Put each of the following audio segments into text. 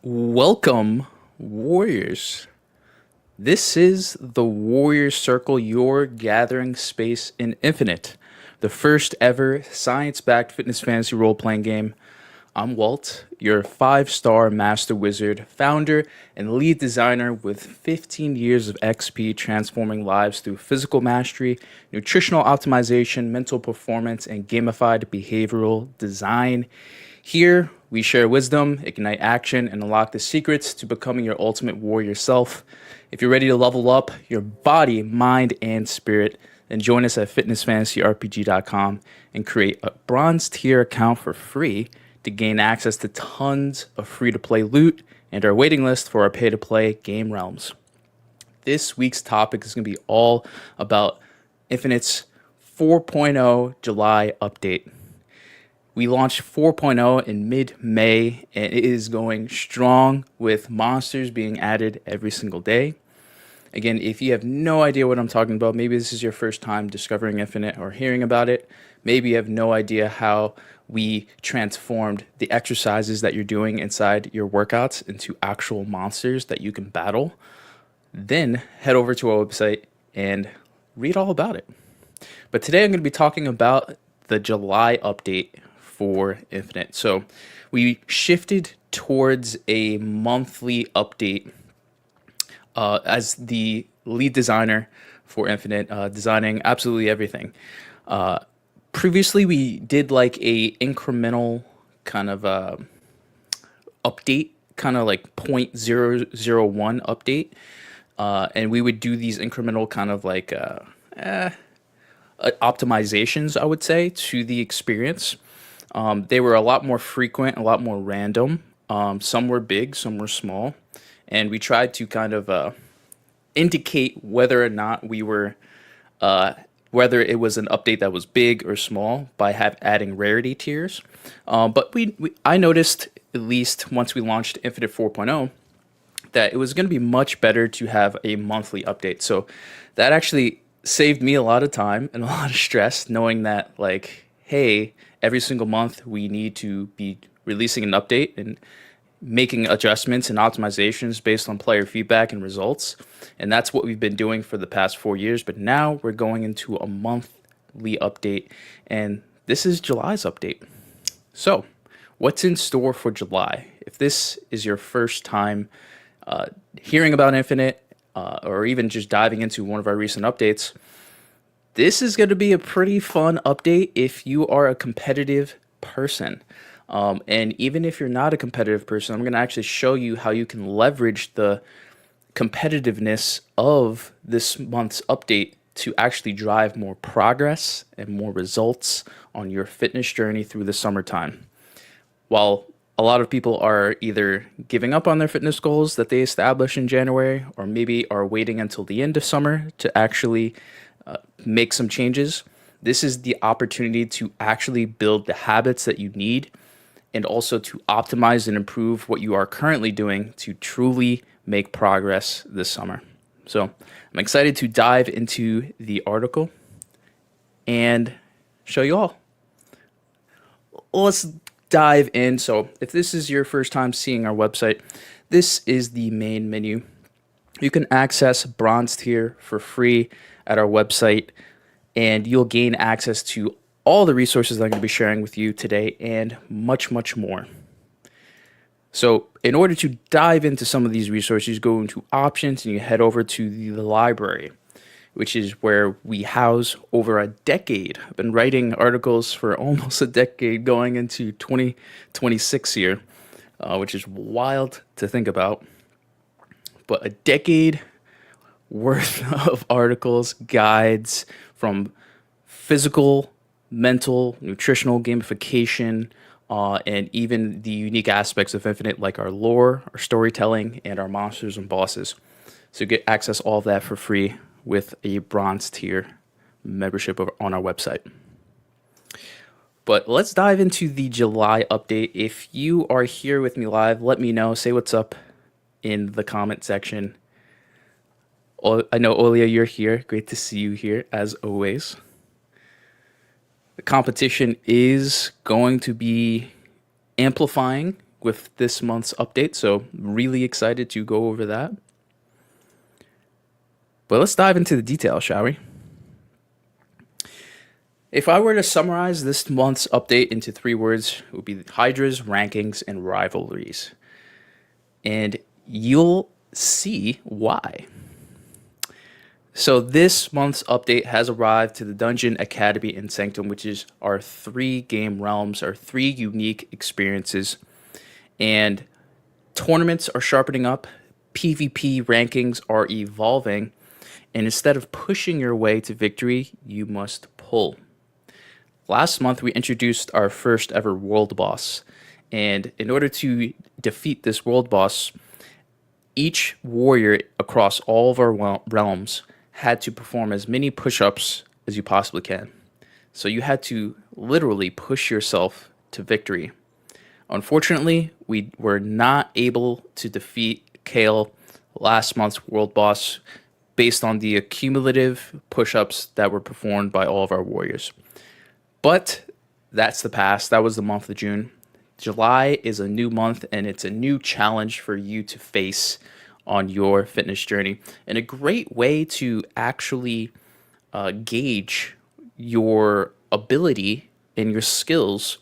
Welcome, Warriors. This is the Warrior Circle, your gathering space in Infinite, the first ever science backed fitness fantasy role playing game. I'm Walt, your 5-star master wizard, founder, and lead designer with 15 years of XP transforming lives through physical mastery, nutritional optimization, mental performance, and gamified behavioral design. Here, we share wisdom, ignite action, and unlock the secrets to becoming your ultimate warrior self. If you're ready to level up your body, mind, and spirit, then join us at fitnessfantasyrpg.com and create a bronze tier account for free to gain access to tons of free-to-play loot and our waiting list for our pay-to-play game realms. This week's topic is going to be all about Infinite's 4.0 July update. We launched 4.0 in mid-May, and it is going strong with monsters being added every single day. Again, if you have no idea what I'm talking about, maybe this is your first time discovering Infinite or hearing about it, maybe you have no idea how we transformed the exercises that you're doing inside your workouts into actual monsters that you can battle, then head over to our website and read all about it. But today I'm going to be talking about the July update for Infinite. So we shifted towards a monthly update as the lead designer for Infinite, designing absolutely everything. Previously, we did like a incremental kind of update, kind of like 0.001 update, and we would do these incremental kind of like optimizations, I would say, to the experience. They were a lot more frequent, a lot more random. Some were big, some were small, and we tried to kind of indicate whether or not we were whether it was an update that was big or small by adding rarity tiers. But I noticed, at least once we launched Infinite 4.0, that it was going to be much better to have a monthly update. So that actually saved me a lot of time and a lot of stress, knowing that, like, hey, every single month we need to be releasing an update and making adjustments and optimizations based on player feedback and results. And that's what we've been doing for the past 4 years. But now we're going into a monthly update, and this is July's update. So, what's in store for July? If this is your first time hearing about Infinite, or even just diving into one of our recent updates, this is going to be a pretty fun update if you are a competitive person. And even if you're not a competitive person, I'm going to actually show you how you can leverage the competitiveness of this month's update to actually drive more progress and more results on your fitness journey through the summertime. While a lot of people are either giving up on their fitness goals that they established in January, or maybe are waiting until the end of summer to actually make some changes, this is the opportunity to actually build the habits that you need, and also to optimize and improve what you are currently doing to truly make progress this summer. So I'm excited to dive into the article and show you all. Let's dive in. So if this is your first time seeing our website, this is the main menu. You can access bronze tier for free at our website, and you'll gain access to all the resources that I'm going to be sharing with you today and much, much more. So in order to dive into some of these resources, you go into options and you head over to the library, which is where we house over a decade. I've been writing articles for almost a decade, going into 2026 here, which is wild to think about. But a decade worth of articles, guides from physical, mental, nutritional, gamification, and even the unique aspects of Infinite, like our lore, our storytelling, and our monsters and bosses. So you get access all of that for free with a bronze tier membership on our website. But let's dive into the July update. If you are here with me live, let me know. Say what's up in the comment section. I know, Olia, you're here. Great to see you here, as always. The competition is going to be amplifying with this month's update, so really excited to go over that. But let's dive into the details, shall we? If I were to summarize this month's update into 3 words, it would be Hydras, rankings, and rivalries. And you'll see why. So this month's update has arrived to the Dungeon, Academy, and Sanctum, which is our 3 game realms, our 3 unique experiences. And tournaments are sharpening up, PvP rankings are evolving, and instead of pushing your way to victory, you must pull. Last month, we introduced our first ever world boss. And in order to defeat this world boss, each warrior across all of our realms had to perform as many push-ups as you possibly can. So you had to literally push yourself to victory. Unfortunately, we were not able to defeat Kale, last month's world boss, based on the accumulative push-ups that were performed by all of our warriors. But that's the past. That was the month of June. July is a new month, and it's a new challenge for you to face on your fitness journey. And a great way to actually gauge your ability and your skills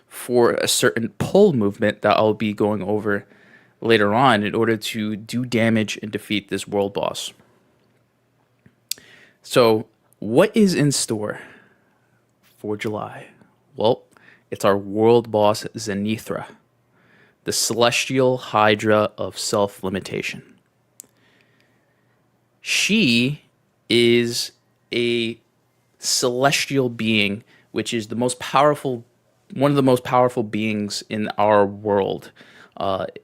for a certain pull movement that I'll be going over later on in order to do damage and defeat this world boss. So, what is in store for July? Well, it's our world boss Zenithra, the celestial Hydra of Self-Limitation. She is a celestial being, which is the most powerful, one of the most powerful beings in our world.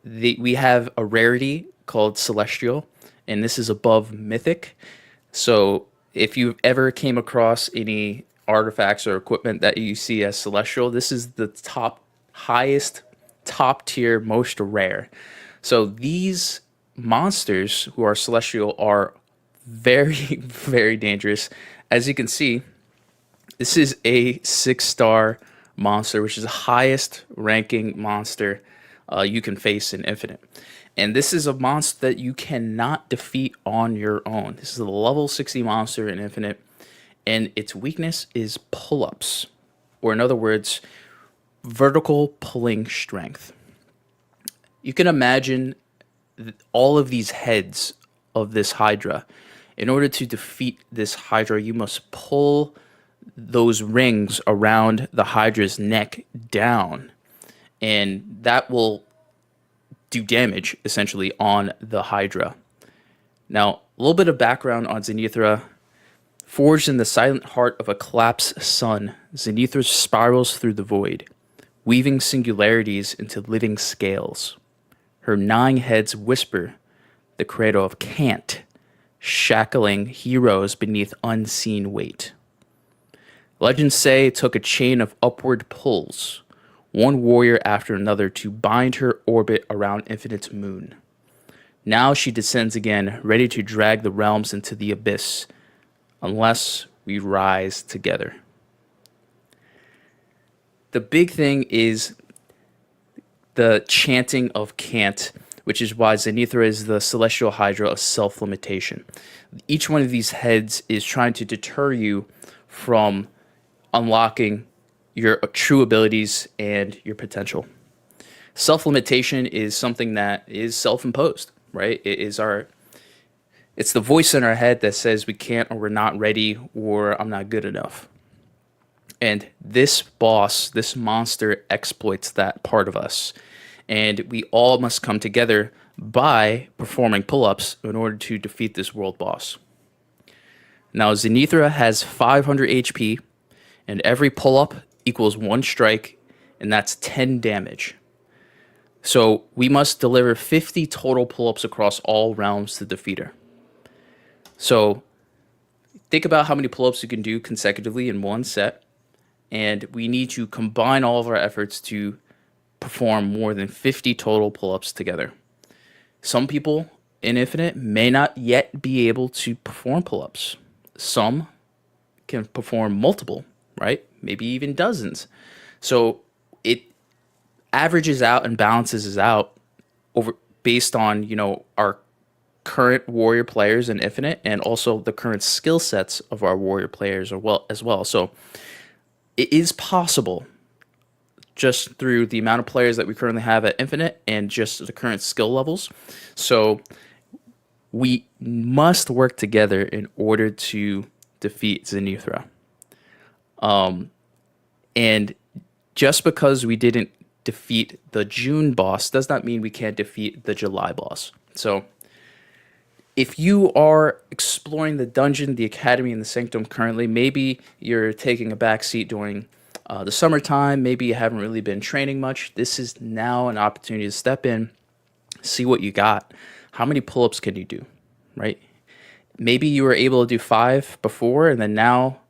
We have a rarity called celestial, and this is above mythic. So if you ever came across any artifacts or equipment that you see as celestial, this is the highest, top tier, most rare. So these monsters who are celestial are very, very dangerous. As you can see, this is a 6-star monster, which is the highest ranking monster you can face in Infinite. And this is a monster that you cannot defeat on your own. This is a level 60 monster in Infinite, and its weakness is pull-ups, or in other words, vertical pulling strength. You can imagine all of these heads of this Hydra. In order to defeat this Hydra, you must pull those rings around the Hydra's neck down, and that will do damage essentially on the Hydra. Now, a little bit of background on Zenithra. Forged in the silent heart of a collapsed sun, Zenithra spirals through the void, weaving singularities into living scales. Her 9 heads whisper the credo of can't, shackling heroes beneath unseen weight. Legends say it took a chain of upward pulls, one warrior after another, to bind her orbit around Infinite's moon. Now she descends again, ready to drag the realms into the abyss, unless we rise together. The big thing is the chanting of can't, which is why Zenithra is the celestial Hydra of self-limitation. Each one of these heads is trying to deter you from unlocking your true abilities and your potential. Self-limitation is something that is self-imposed, right? It's the voice in our head that says we can't, or we're not ready, or I'm not good enough. And this boss, this monster, exploits that part of us. And we all must come together by performing pull-ups in order to defeat this world boss. Now, Zenithra has 500 HP, and every pull-up equals 1 strike, and that's 10 damage. So we must deliver 50 total pull-ups across all realms to defeat her. So think about how many pull-ups you can do consecutively in one set, and we need to combine all of our efforts to perform more than 50 total pull-ups together. Some people in Infinite may not yet be able to perform pull-ups. Some can perform multiple, right? Maybe even dozens. So averages out and balances out over based on, our current warrior players in Infinite and also the current skill sets of our warrior players as well. So it is possible just through the amount of players that we currently have at Infinite and just the current skill levels. So we must work together in order to defeat Zenithra. And just because we didn't defeat the June boss does not mean we can't defeat the July boss. So if you are exploring the dungeon, the academy, and the sanctum currently, maybe you're taking a back seat during the summertime, maybe you haven't really been training much. This is now an opportunity to step in, see what you got. How many pull-ups can you do, right? Maybe you were able to do 5 before, and then now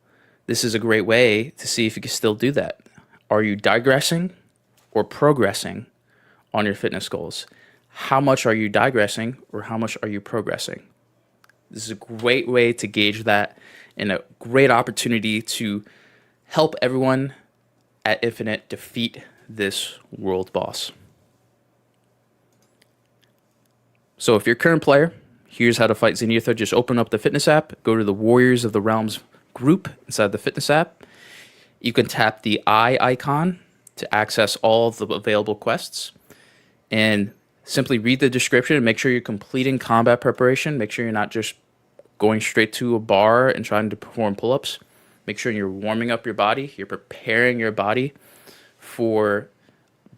this is a great way to see if you can still do that. Are you digressing or progressing on your fitness goals? How much are you digressing or how much are you progressing? This is a great way to gauge that and a great opportunity to help everyone at Infinite defeat this world boss. So if you're a current player, here's how to fight Zenithra. Just open up the fitness app, go to the Warriors of the Realms group inside the fitness app. You can tap the eye icon to access all of the available quests and simply read the description and make sure you're completing combat preparation. Make sure you're not just going straight to a bar and trying to perform pull-ups. Make sure you're warming up your body. You're preparing your body for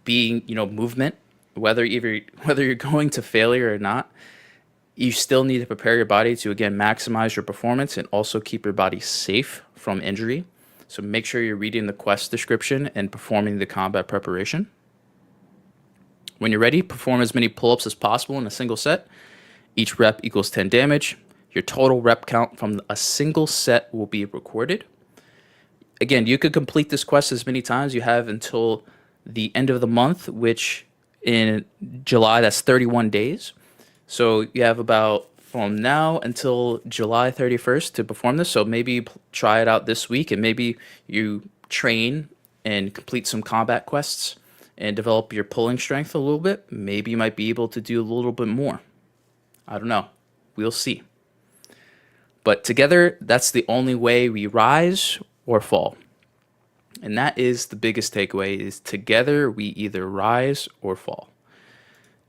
being, movement. Whether you're going to failure or not, you still need to prepare your body to, again, maximize your performance and also keep your body safe from injury. So make sure you're reading the quest description and performing the combat preparation. When you're ready, perform as many pull-ups as possible in a single set. Each rep equals 10 damage. Your total rep count from a single set will be recorded. Again, you could complete this quest as many times. You have until the end of the month, which in July, that's 31 days. So you have about from now until July 31st to perform this. So maybe you try it out this week and maybe you train and complete some combat quests and develop your pulling strength a little bit. Maybe you might be able to do a little bit more. I don't know. We'll see. But together, that's the only way we rise or fall. And that is the biggest takeaway is together we either rise or fall.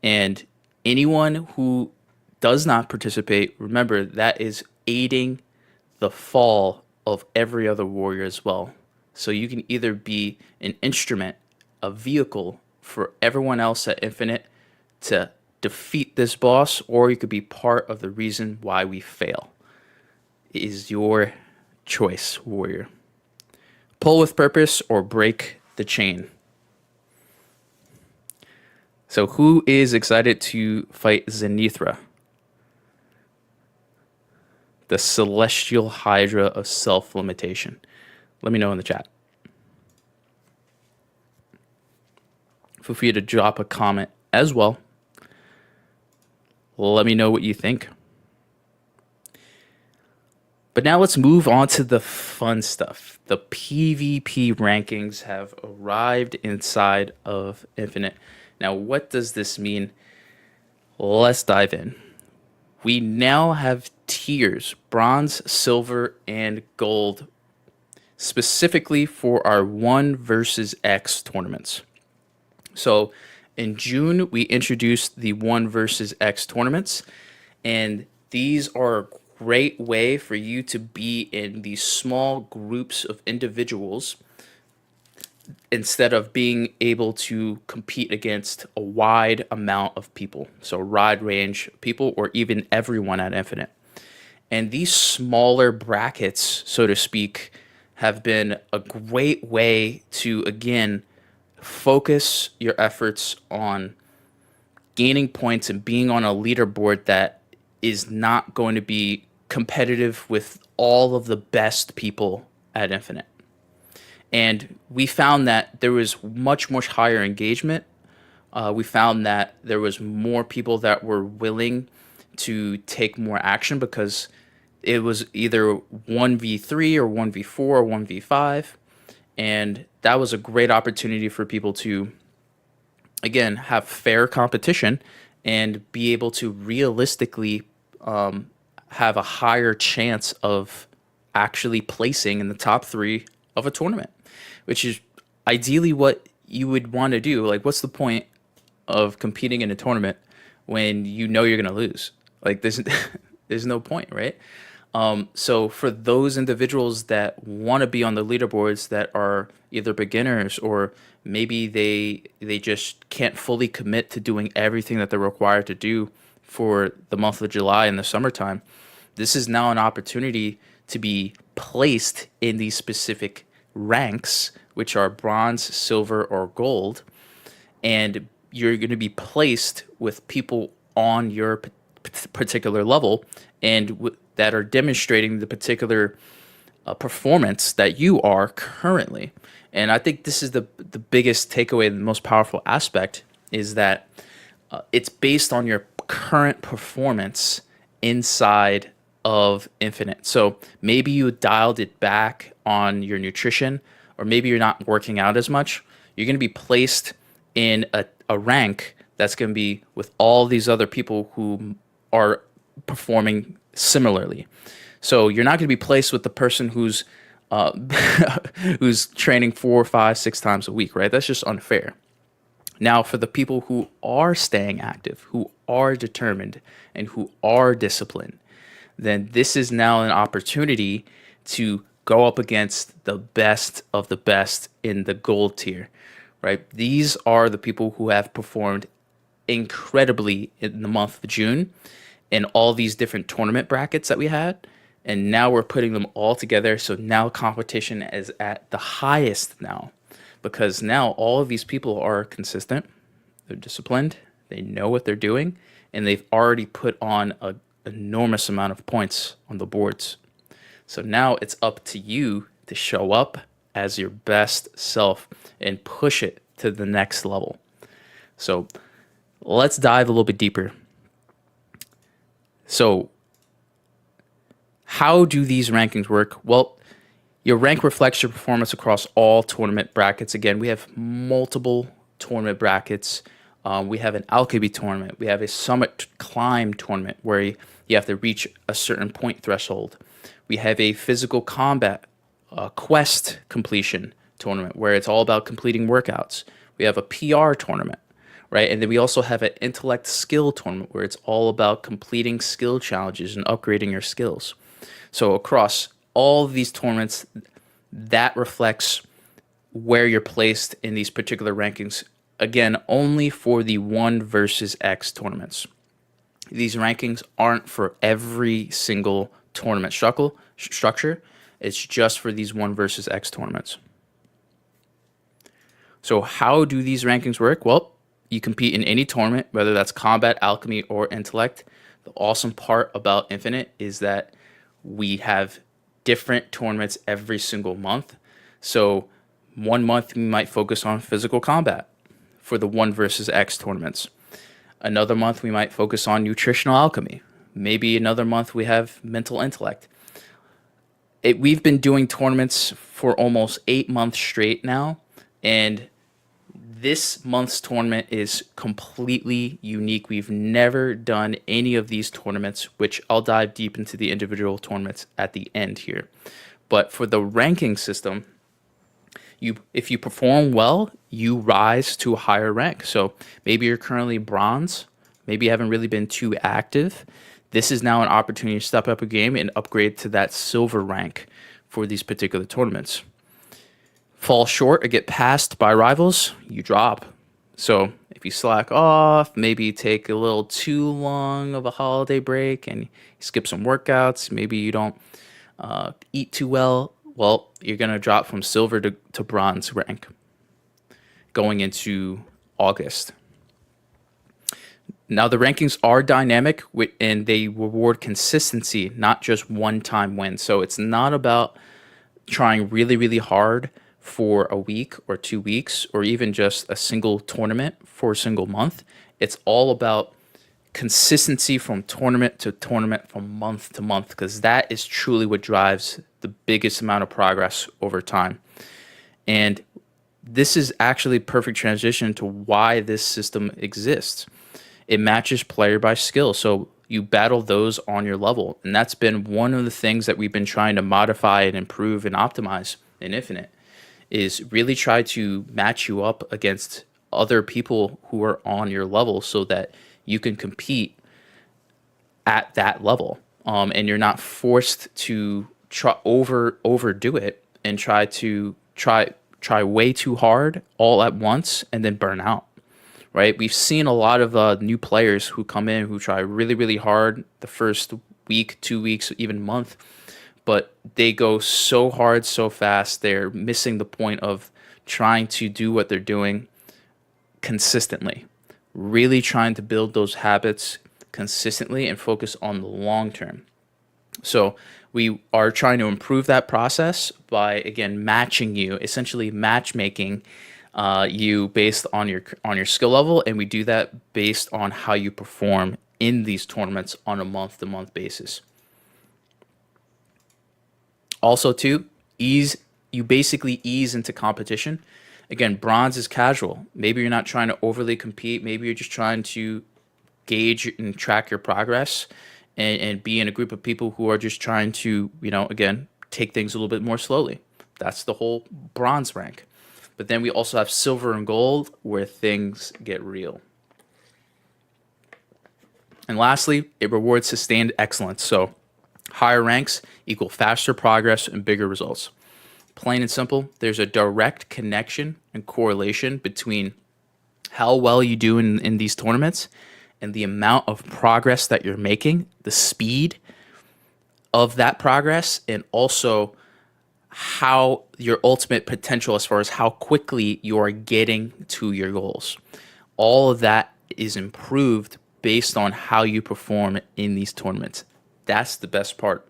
And anyone who does not participate, remember that is aiding the fall of every other warrior as well. So you can either be an instrument, a vehicle for everyone else at Infinite to defeat this boss, or you could be part of the reason why we fail. It is your choice, warrior. Pull with purpose or break the chain. So who is excited to fight Zenithra? The celestial Hydra of Self-Limitation. Let me know in the chat. Feel free to drop a comment as well. Let me know what you think. But now let's move on to the fun stuff. The PvP rankings have arrived inside of Infinite. Now, what does this mean? Let's dive in. We now have tiers, bronze, silver, and gold, specifically for our 1 versus X tournaments. So in June, we introduced the 1 versus X tournaments, and these are a great way for you to be in these small groups of individuals instead of being able to compete against a wide amount of people. So a wide range of people or even everyone at Infinite. And these smaller brackets, so to speak, have been a great way to, again, focus your efforts on gaining points and being on a leaderboard that is not going to be competitive with all of the best people at Infinite. And we found that there was much higher engagement. We found that there was more people that were willing to take more action because it was either 1v3 or 1v4 or 1v5. And that was a great opportunity for people to again, have fair competition and be able to realistically have a higher chance of actually placing in the top three of a tournament, which is ideally what you would want to do. Like, what's the point of competing in a tournament when you know you're going to lose? Like, there's no point, right? So for those individuals that want to be on the leaderboards that are either beginners or maybe they just can't fully commit to doing everything that they're required to do for the month of July in the summertime, this is now an opportunity to be placed in these specific ranks, which are bronze, silver, or gold, and you're going to be placed with people on your particular level and that are demonstrating the particular performance that you are currently. And I think this is the biggest takeaway, the most powerful aspect is that it's based on your current performance inside of Infinite. So maybe you dialed it back on your nutrition, or maybe you're not working out as much. You're going to be placed in a rank that's going to be with all these other people who are performing similarly. So you're not going to be placed with the person who's who's training 4, 5, 6 times a week, right? That's just unfair. Now, for the people who are staying active, who are determined, and who are disciplined, then this is now an opportunity to go up against the best of the best in the gold tier, right? These are the people who have performed incredibly in the month of June in all these different tournament brackets that we had. And now we're putting them all together. So now competition is at the highest now, because now all of these people are consistent, they're disciplined, they know what they're doing, and they've already put on an enormous amount of points on the boards. So now it's up to you to show up as your best self and push it to the next level. So let's dive a little bit deeper. So how do these rankings work? Well, your rank reflects your performance across all tournament brackets. Again, we have multiple tournament brackets. We have an alchemy tournament. We have a summit climb tournament where you have to reach a certain point threshold. We have a physical combat quest completion tournament where it's all about completing workouts. We have a PR tournament, right? And then we also have an intellect skill tournament where it's all about completing skill challenges and upgrading your skills. So across all of these tournaments, that reflects where you're placed in these particular rankings. Again, only for the 1 versus X tournaments. These rankings aren't for every single tournament structure. It's just for these 1 versus X tournaments. So how do these rankings work? Well, you compete in any tournament, whether that's combat, alchemy, or intellect. The awesome part about Infinite is that we have different tournaments every single month. So 1 month we might focus on physical combat for the 1 versus X tournaments. Another month we might focus on nutritional alchemy. Maybe another month we have mental intellect. We've been doing tournaments for almost 8 months straight now, and this month's tournament is completely unique. We've never done any of these tournaments, which I'll dive deep into the individual tournaments at the end here. But for the ranking system, if you perform well, you rise to a higher rank. So maybe you're currently bronze, maybe you haven't really been too active. This is now an opportunity to step up a game and upgrade to that silver rank for these particular tournaments. Fall short or get passed by rivals, you drop. So if you slack off, maybe you take a little too long of a holiday break and you skip some workouts, maybe you don't eat too well, you're going to drop from silver to bronze rank going into August. Now, the rankings are dynamic and they reward consistency, not just one-time wins. So it's not about trying really, really hard for a week or 2 weeks or even just a single tournament for a single month. It's all about consistency from tournament to tournament, from month to month, because that is truly what drives the biggest amount of progress over time. And this is actually perfect transition to why this system exists. It matches player by skill. So you battle those on your level. And that's been one of the things that we've been trying to modify and improve and optimize in Infinite, is really try to match you up against other people who are on your level so that you can compete at that level. And you're not forced to overdo it and try way too hard all at once and then burn out. Right? We've seen a lot of new players who come in who try really, really hard the first week, 2 weeks, even month, but they go so hard so fast, they're missing the point of trying to do what they're doing consistently, really trying to build those habits consistently and focus on the long term. So we are trying to improve that process by, again, matching you, essentially matchmaking you based on your skill level, and we do that based on how you perform in these tournaments on a month-to-month basis. Also, too, you basically ease into competition. Again, bronze is casual. Maybe you're not trying to overly compete. Maybe you're just trying to gauge and track your progress and be in a group of people who are just trying to, again, take things a little bit more slowly. That's the whole bronze rank. But then we also have silver and gold, where things get real. And lastly, it rewards sustained excellence. So higher ranks equal faster progress and bigger results. Plain and simple, there's a direct connection and correlation between how well you do in these tournaments and the amount of progress that you're making, the speed of that progress, and also how your ultimate potential as far as how quickly you are getting to your goals. All of that is improved based on how you perform in these tournaments. That's the best part,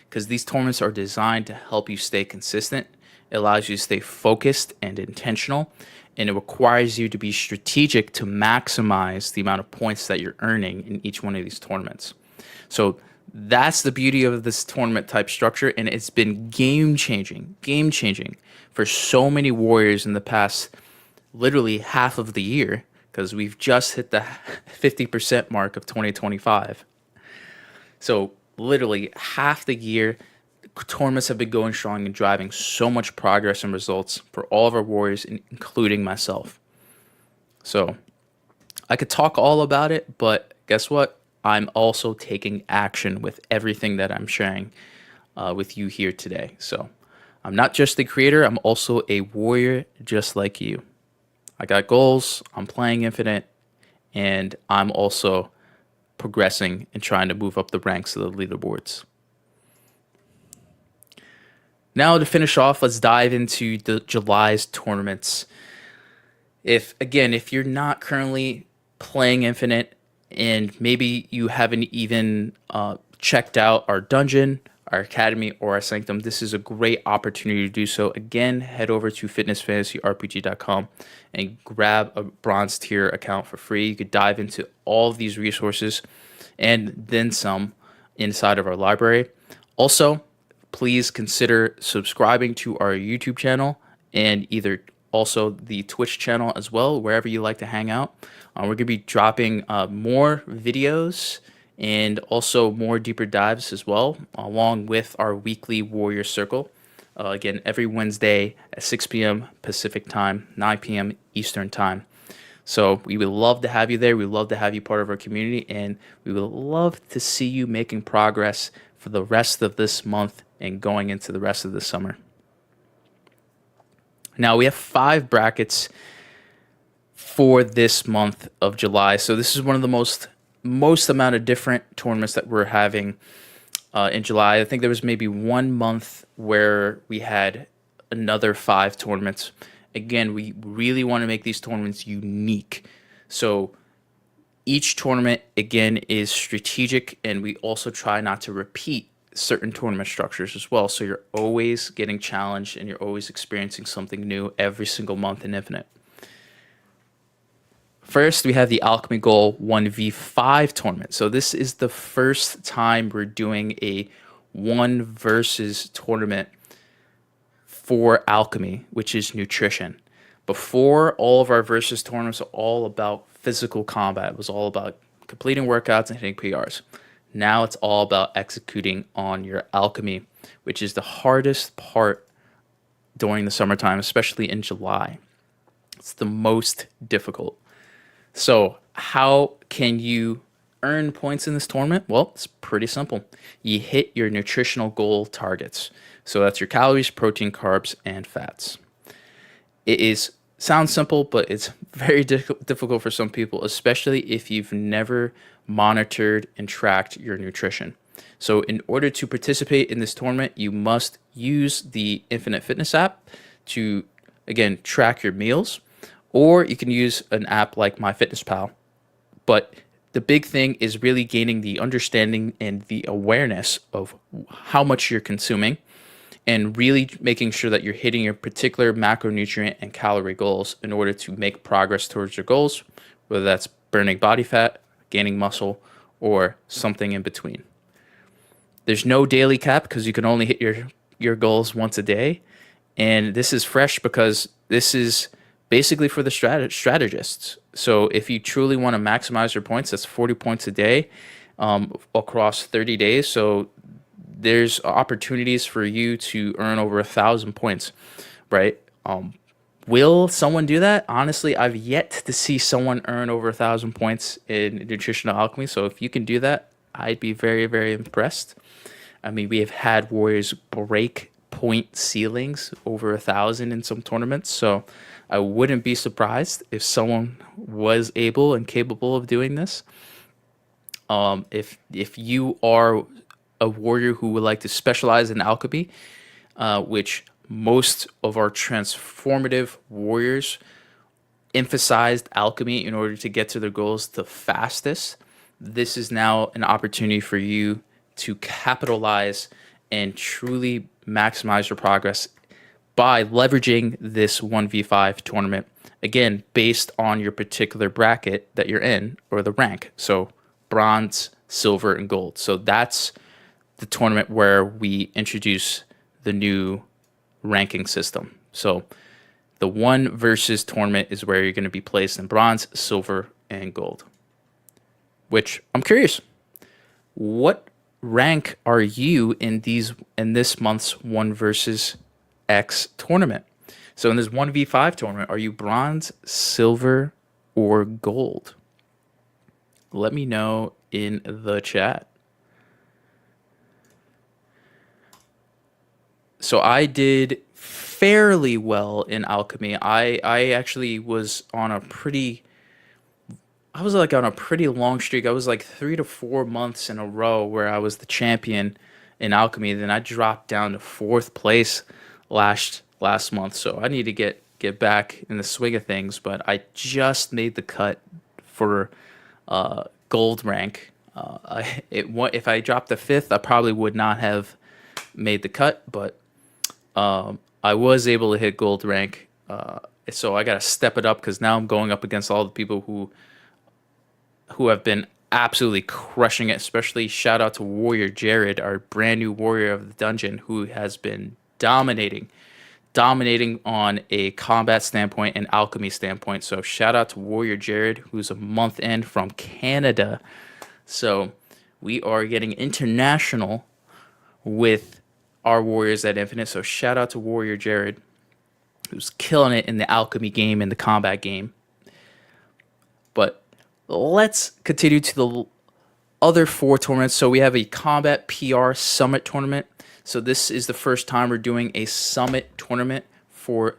because these tournaments are designed to help you stay consistent. It allows you to stay focused and intentional, and it requires you to be strategic to maximize the amount of points that you're earning in each one of these tournaments. So that's the beauty of this tournament type structure, and it's been game changing for so many warriors in the past, literally half of the year, because we've just hit the 50% mark of 2025. So literally half the year, tournaments have been going strong and driving so much progress and results for all of our warriors, including myself. So I could talk all about it, but guess what? I'm also taking action with everything that I'm sharing with you here today. So I'm not just the creator, I'm also a warrior just like you. I got goals, I'm playing Infinite, and I'm also progressing and trying to move up the ranks of the leaderboards. Now to finish off, let's dive into the July's tournaments. If you're not currently playing Infinite, and maybe you haven't even checked out our dungeon, our academy, or our sanctum, this is a great opportunity to do so. Again, head over to fitnessfantasyrpg.com and grab a bronze tier account for free. You could dive into all of these resources and then some inside of our library. Also, please consider subscribing to our YouTube channel and either also the Twitch channel as well, wherever you like to hang out. We're going to be dropping more videos and also more deeper dives as well, along with our weekly Warrior Circle. Again, every Wednesday at 6 p.m. Pacific time, 9 p.m. Eastern time. So we would love to have you there. We'd love to have you part of our community, and we would love to see you making progress for the rest of this month and going into the rest of the summer. Now, we have 5 brackets for this month of July. So this is one of the most amount of different tournaments that we're having in July. I think there was maybe 1 month where we had another 5 tournaments. Again, we really want to make these tournaments unique. So each tournament, again, is strategic, and we also try not to repeat certain tournament structures as well. So you're always getting challenged and you're always experiencing something new every single month in Infinite. First, we have the Alchemy Goal 1v5 tournament. So this is the first time we're doing a 1 versus tournament for alchemy, which is nutrition. Before, all of our versus tournaments were all about physical combat. It was all about completing workouts and hitting PRs. Now it's all about executing on your alchemy, which is the hardest part during the summertime, especially in July. It's the most difficult. So, how can you earn points in this tournament? Well, it's pretty simple. You hit your nutritional goal targets. So that's your calories, protein, carbs, and fats. It is sounds simple, but it's very difficult for some people, especially if you've never monitored and tracked your nutrition. So in order to participate in this tournament, you must use the Infinite Fitness app to, again, track your meals, or you can use an app like MyFitnessPal. But the big thing is really gaining the understanding and the awareness of how much you're consuming and really making sure that you're hitting your particular macronutrient and calorie goals in order to make progress towards your goals, whether that's burning body fat, gaining muscle, or something in between. There's no daily cap because you can only hit your goals once a day. And this is fresh because this is basically for the strategists. So if you truly want to maximize your points, that's 40 points a day across 30 days. So there's opportunities for you to earn over 1,000 points, right? Will someone do that? Honestly, I've yet to see someone earn over 1,000 points in nutritional alchemy. So if you can do that, I'd be very, very impressed. I mean, we have had warriors break point ceilings over 1,000 in some tournaments. So I wouldn't be surprised if someone was able and capable of doing this. If you are a warrior who would like to specialize in alchemy, which most of our transformative warriors emphasized alchemy in order to get to their goals the fastest, this is now an opportunity for you to capitalize and truly maximize your progress by leveraging this 1v5 tournament, again, based on your particular bracket that you're in or the rank. So bronze, silver, and gold. So that's the tournament where we introduce the new ranking system. So the one versus tournament is where you're going to be placed in bronze, silver, and gold. Which I'm curious, what rank are you in this month's 1 versus X tournament? So in this 1v5 tournament, are you bronze, silver, or gold? Let me know in the chat. So I did fairly well in alchemy. I actually was on a pretty long streak. I was like 3 to 4 months in a row where I was the champion in alchemy. Then I dropped down to 4th place last month. So I need to get back in the swing of things. But I just made the cut for gold rank. If I dropped to 5th, I probably would not have made the cut. But I was able to hit gold rank. So I got to step it up because now I'm going up against all the people who have been absolutely crushing it, especially shout out to Warrior Jared, our brand new warrior of the dungeon, who has been dominating on a combat standpoint and alchemy standpoint. So shout out to Warrior Jared, who's a month in from Canada. So we are getting international with our warriors at Infinite. So shout out to Warrior Jared, who's killing it in the alchemy game and the combat game. But let's continue to the other 4 tournaments. So we have a combat PR summit tournament. So this is the first time we're doing a summit tournament for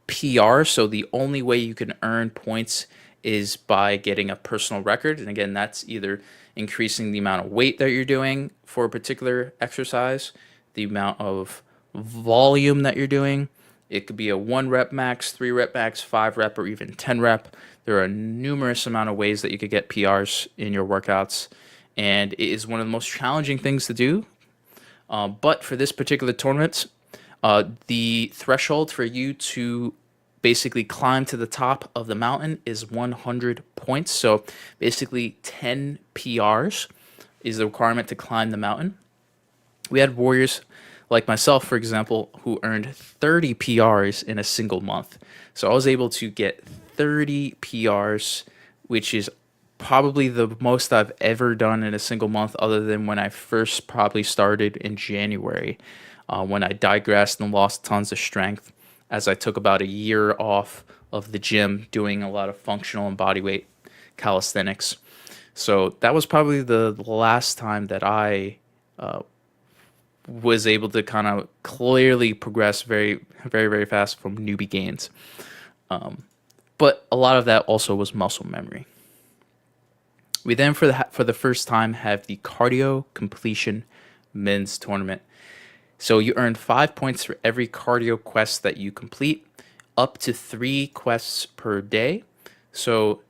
PR. So the only way you can earn points is by getting a personal record. And again, that's either increasing the amount of weight that you're doing for a particular exercise, the amount of volume that you're doing. It could be a 1 rep max, 3 rep max, 5 rep, or even 10 rep. There are numerous amount of ways that you could get PRs in your workouts, and it is one of the most challenging things to do. But for this particular tournament, the threshold for you to basically climb to the top of the mountain is 100 points. So basically 10 PRs is the requirement to climb the mountain. We had warriors like myself, for example, who earned 30 PRs in a single month. So I was able to get 30 PRs, which is probably the most I've ever done in a single month, other than when I first probably started in January, when I digressed and lost tons of strength as I took about a year off of the gym doing a lot of functional and body weight calisthenics. So that was probably the last time that I was able to kind of clearly progress very, very, very fast from newbie gains. But a lot of that also was muscle memory. We then, for the first time, have the cardio completion men's tournament. So you earn 5 points for every cardio quest that you complete, up to 3 quests per day. So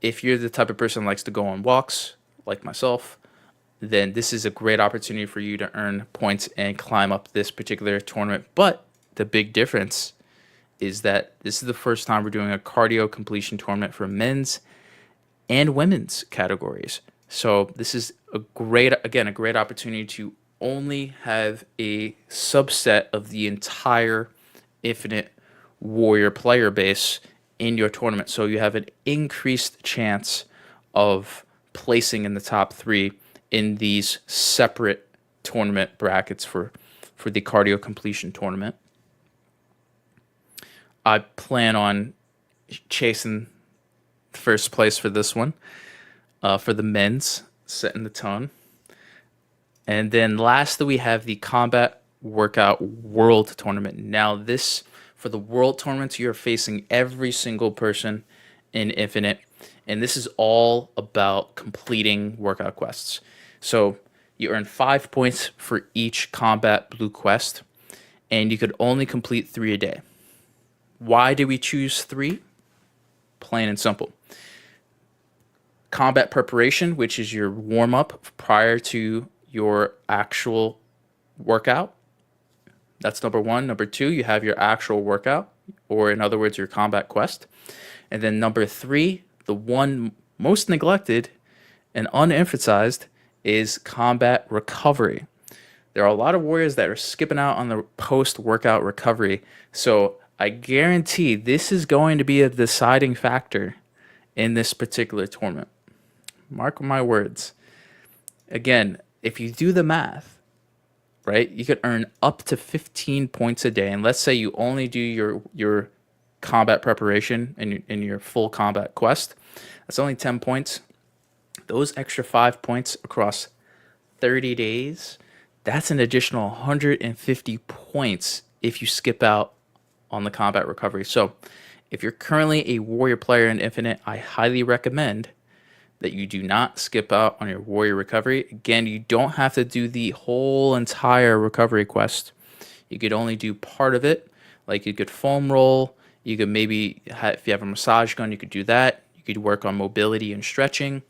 if you're the type of person who likes to go on walks, like myself, then this is a great opportunity for you to earn points and climb up this particular tournament. But the big difference is that this is the first time we're doing a cardio completion tournament for men's and women's categories. So this is a great opportunity to only have a subset of the entire Infinite Warrior player base in your tournament. So you have an increased chance of placing in the top 3 in these separate tournament brackets for the cardio completion tournament. I plan on chasing first place for this one, for the men's, setting the tone. And then lastly, we have the Combat Workout World Tournament. Now this, for the World Tournaments, you're facing every single person in Infinite. And this is all about completing workout quests. So you earn 5 points for each Combat Blue quest. And you could only complete 3 a day. Why did we choose 3? Plain and simple. Combat preparation, which is your warm-up prior to your actual workout. That's number 1. Number 2, you have your actual workout, or in other words, your combat quest. And then number 3, the one most neglected and unemphasized, is combat recovery. There are a lot of warriors that are skipping out on the post-workout recovery. So I guarantee this is going to be a deciding factor in this particular tournament. Mark my words. Again, if you do the math, right, you could earn up to 15 points a day. And let's say you only do your combat preparation and your full combat quest. That's only 10 points. Those extra 5 points across 30 days, that's an additional 150 points if you skip out on the combat recovery. So if you're currently a warrior player in Infinite, I highly recommend that you do not skip out on your warrior recovery. Again, you don't have to do the whole entire recovery quest. You could only do part of it. Like you could foam roll. You could maybe, if you have a massage gun, you could do that. You could work on mobility and stretching.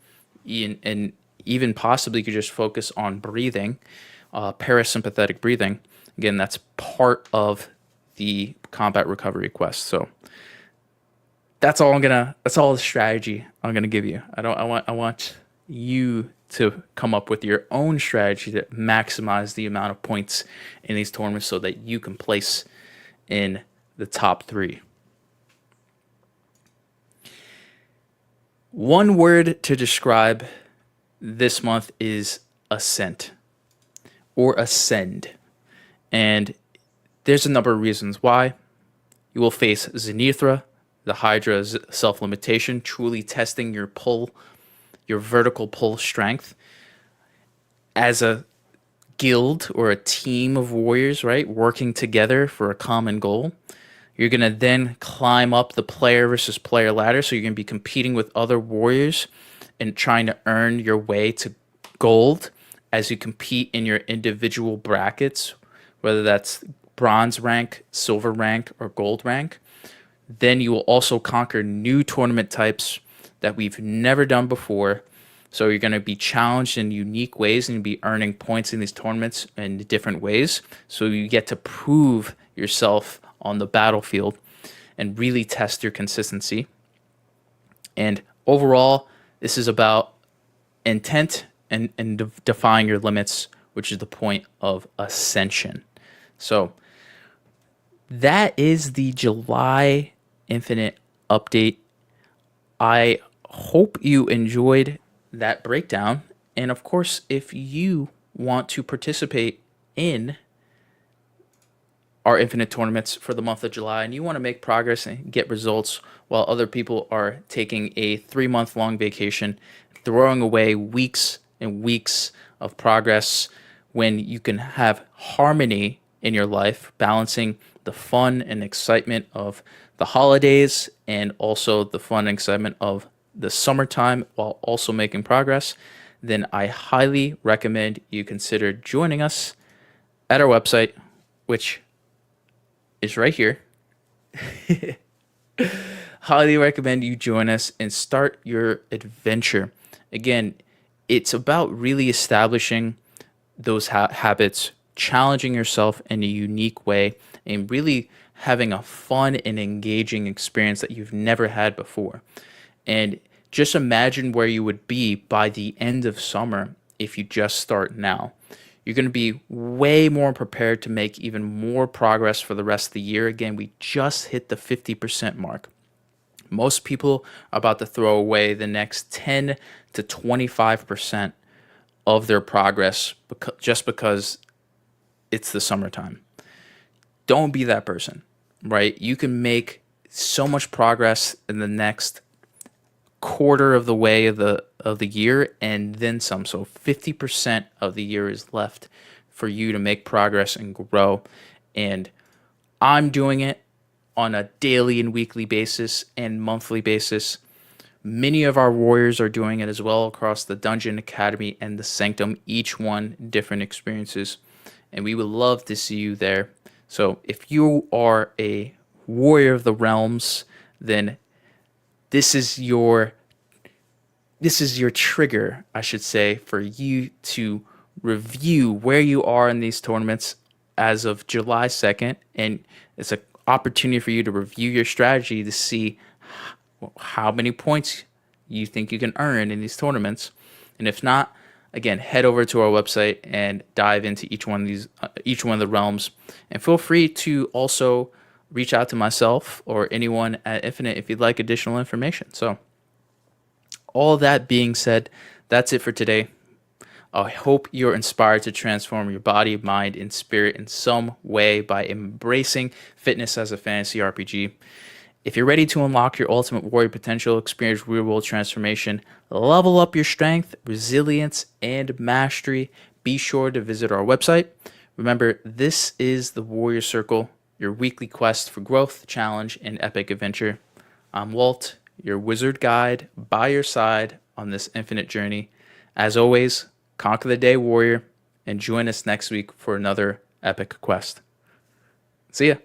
And even possibly you could just focus on breathing, parasympathetic breathing. Again, that's part of the combat recovery quest. So that's all the strategy I'm gonna give you. I want you to come up with your own strategy to maximize the amount of points in these tournaments so that you can place in the top 3. One word to describe this month is ascent or ascend. And there's a number of reasons why. You will face Zenithra, the Hydra of Self-Limitation, truly testing your vertical pull strength as a guild or a team of warriors, right? Working together for a common goal. You're going to then climb up the player versus player ladder. So you're going to be competing with other warriors and trying to earn your way to gold as you compete in your individual brackets, whether that's bronze rank, silver rank, or gold rank. Then you will also conquer new tournament types that we've never done before. So you're going to be challenged in unique ways and be earning points in these tournaments in different ways. So you get to prove yourself on the battlefield and really test your consistency. And overall, this is about intent and defying your limits, which is the point of ascension. So that is the July Infinite update. I hope you enjoyed that breakdown. And of course, if you want to participate in our Infinite tournaments for the month of July and you want to make progress and get results while other people are taking a 3-month long vacation, throwing away weeks and weeks of progress, when you can have harmony in your life, balancing the fun and excitement of the holidays and also the fun and excitement of the summertime while also making progress, then I highly recommend you consider joining us at our website, which is right here. Highly recommend you join us and start your adventure. Again, it's about really establishing those habits, challenging yourself in a unique way, and really having a fun and engaging experience that you've never had before. And just imagine where you would be by the end of summer if you just start now. You're going to be way more prepared to make even more progress for the rest of the year. Again, we just hit the 50% mark. Most people are about to throw away the next 10 to 25% of their progress just because it's the summertime. Don't be that person, right? You can make so much progress in the next quarter of the way of the year and then some. So 50% of the year is left for you to make progress and grow. And I'm doing it on a daily and weekly basis and monthly basis. Many of our warriors are doing it as well across the Dungeon Academy and the Sanctum, each one different experiences. And we would love to see you there. So if you are a warrior of the realms, then this is your trigger, I should say, for you to review where you are in these tournaments as of July 2nd. And it's an opportunity for you to review your strategy to see how many points you think you can earn in these tournaments. And if not, again, head over to our website and dive into each one of the realms. And feel free to also reach out to myself or anyone at Infinite if you'd like additional information. So all that being said, that's it for today. I hope you're inspired to transform your body, mind, and spirit in some way by embracing fitness as a fantasy RPG. If you're ready to unlock your ultimate warrior potential, experience real-world transformation, level up your strength, resilience, and mastery, be sure to visit our website. Remember, this is the Warrior Circle, your weekly quest for growth, challenge, and epic adventure. I'm Walt, your wizard guide, by your side on this infinite journey. As always, conquer the day, warrior, and join us next week for another epic quest. See ya.